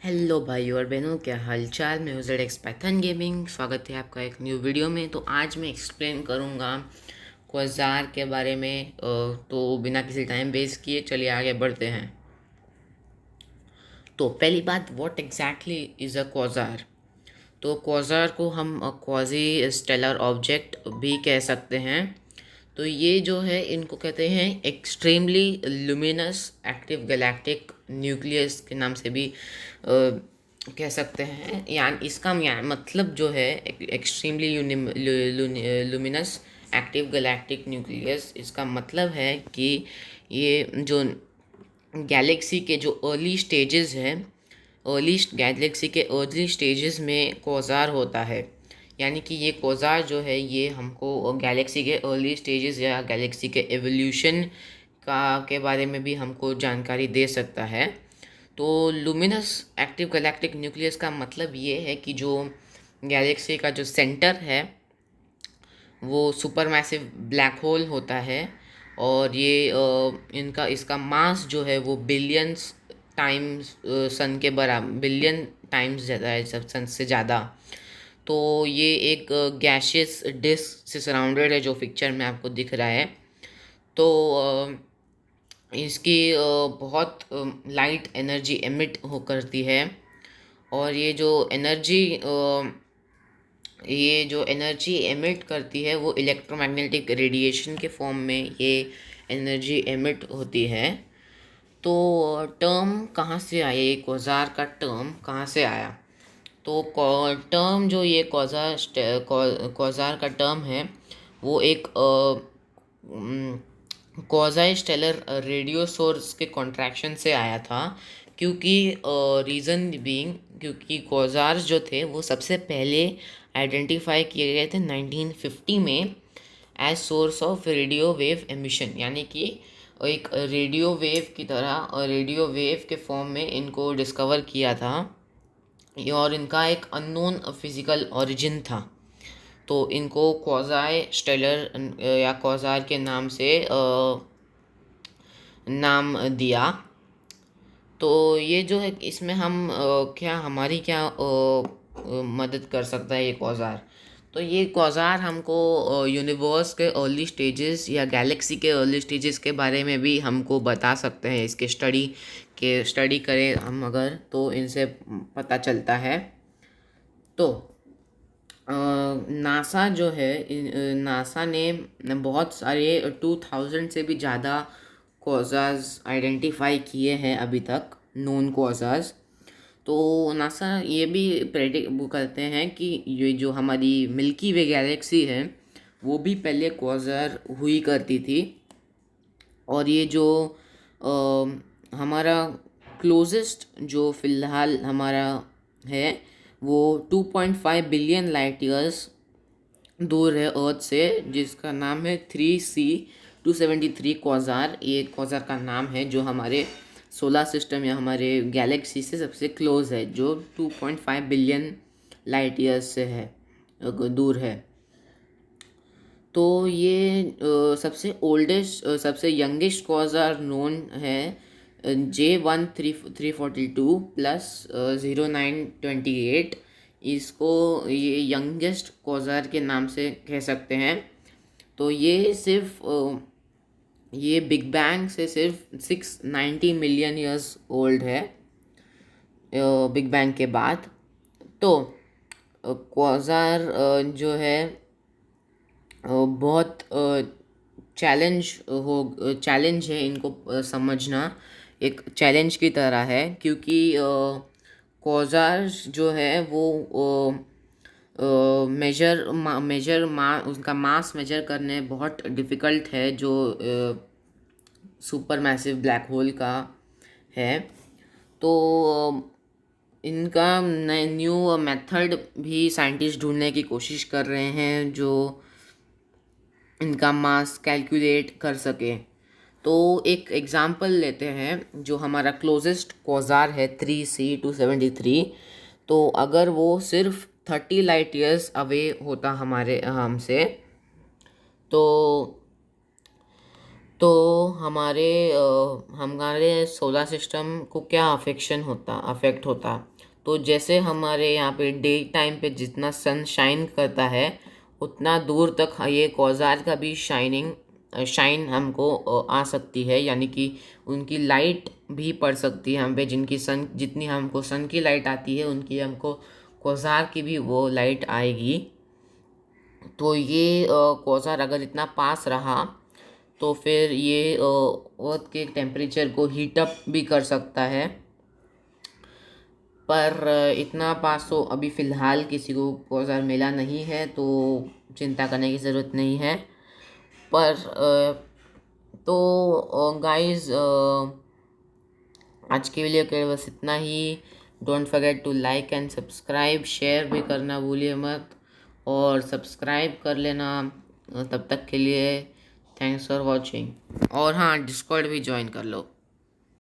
Hello भाई और बहनों, क्या हाल चाल। मैं हूँ ZX पाइथन गेमिंग। स्वागत है आपका एक न्यू वीडियो में। तो आज मैं एक्सप्लेन करूँगा क्वाज़ार के बारे में। तो बिना किसी टाइम वेस्ट किए चलिए आगे बढ़ते हैं। तो पहली बात, व्हाट एग्जैक्टली इज़ अ क्वाज़ार। तो क्वाज़ार को हम क्वाज़ी स्टेलर ऑब्जेक्ट भी कह सकते हैं। तो ये जो है इनको कहते हैं extremely luminous active galactic nucleus के नाम से भी कह सकते हैं। यानी इसका मतलब जो है extremely luminous active galactic nucleus, इसका मतलब है कि ये जो गैलेक्सी के जो अर्ली स्टेजेस हैं, गैलेक्सी के अर्ली स्टेजेस में क्वाज़ार होता है। यानी कि ये क्वाज़ार जो है ये हमको गैलेक्सी के अर्ली स्टेजेस या गैलेक्सी के एवोल्यूशन का के बारे में भी हमको जानकारी दे सकता है। तो लुमिनस एक्टिव गैलेक्टिक न्यूक्लियस का मतलब ये है कि जो गैलेक्सी का जो सेंटर है वो सुपर मैसिव ब्लैक होल होता है। और ये इनका इसका मास जो है वो बिलियंस टाइम्स सन के बराबर, बिलियन टाइम्स ज़्यादा है, सब सन से ज़्यादा। तो ये एक गैशियस डिस्क से सराउंडेड है जो पिक्चर में आपको दिख रहा है। तो इसकी बहुत लाइट एनर्जी एमिट हो करती है। और ये जो एनर्जी एमिट करती है वो इलेक्ट्रोमैग्नेटिक रेडिएशन के फॉर्म में ये एनर्जी एमिट होती है। तो टर्म कहाँ से आया, ये क्वाज़ार का टर्म कहाँ से आया। तो टर्म जो ये क्वाज़ार का टर्म है वो एक क्वाज़ाई स्टेलर रेडियो सोर्स के कॉन्ट्रैक्शन से आया था। क्योंकि रीज़न बीइंग, क्योंकि क्वाज़ार्स जो थे वो सबसे पहले आइडेंटिफाई किए गए थे 1950 में as source of radio wave emission. यानी कि एक रेडियो वेव की तरह और रेडियो वेव के फॉर्म में इनको डिस्कवर किया था। और इनका एक अननोन फिज़िकल ओरिजिन था। तो इनको क्वाज़ाई स्टेलर या क्वाज़ार के नाम से नाम दिया। तो ये जो है इसमें हम क्या हमारी क्या मदद कर सकता है ये क्वाज़ार। तो ये क्वाज़ार हमको यूनिवर्स के अर्ली स्टेजेस या गैलेक्सी के अर्ली स्टेजेस के बारे में भी हमको बता सकते हैं। इसके स्टडी करें हम अगर, तो इनसे पता चलता है। तो नासा जो है, नासा ने बहुत सारे 2000 से भी ज़्यादा क्वाज़ार्स आइडेंटिफाई किए हैं अभी तक, नोन क्वाज़ार्स। तो नासा ये भी प्रेडिक्ट वो करते हैं कि ये जो हमारी मिल्की वे गैलेक्सी है वो भी पहले क्वाज़ार हुई करती थी। और ये जो हमारा क्लोजेस्ट जो फ़िलहाल हमारा है वो 2.5 बिलियन लाइट ईयर्स दूर है अर्थ से, जिसका नाम है 3C273 क्वाज़ार। ये क्वाज़ार का नाम है जो हमारे सोलर सिस्टम या हमारे गैलेक्सी से सबसे क्लोज है, जो 2.5 बिलियन लाइट ईयर्स से है, दूर है। तो ये सबसे ओल्डेस्ट सबसे यंगेस्ट क्वाज़ार नोन है J1342+0928। इसको ये यंगेस्ट क्वाज़ार के नाम से कह सकते हैं। तो ये सिर्फ ये बिग बैंग से सिर्फ 690 मिलियन ईयर्स ओल्ड है, बिग बैंग के बाद। तो क्वाज़ार जो है बहुत चैलेंज है इनको समझना, एक चैलेंज की तरह है। क्योंकि क्वाज़ार्स जो है वो उसका मास मेजर करने बहुत डिफ़िकल्ट है, जो सुपर मैसिव ब्लैक होल का है। तो इनका न्यू मेथड भी साइंटिस्ट ढूंढने की कोशिश कर रहे हैं जो इनका मास कैलकुलेट कर सके। तो एक एग्ज़ाम्पल लेते हैं, जो हमारा क्लोजेस्ट क्वाज़ार है 3C273। तो अगर वो सिर्फ 30 लाइट ईयर्स अवे होता हमसे, तो तो हमारे सोलर सिस्टम को क्या अफेक्ट होता। तो जैसे हमारे यहाँ पे डे टाइम पे जितना सन शाइन करता है उतना दूर तक ये क्वाज़ार का भी शाइन हमको आ सकती है, यानी कि उनकी लाइट भी पड़ सकती है हम पे, जितनी हमको सन की लाइट आती है उनकी हमको क्वाज़ार की भी वो लाइट आएगी। तो ये क्वाज़ार अगर इतना पास रहा तो फिर ये अर्थ के टेम्परेचर को हीट अप भी कर सकता है। पर इतना पास तो अभी फ़िलहाल किसी को क्वाज़ार मिला नहीं है, तो चिंता करने की ज़रूरत नहीं है। पर तो गाइस, आज के लिए के बस इतना ही। Don't forget to like and subscribe, share भी करना भूलिए मत, और सब्सक्राइब कर लेना। तब तक के लिए थैंक्स फॉर वॉचिंग। और हाँ, डिस्कॉर्ड भी ज्वाइन कर लो।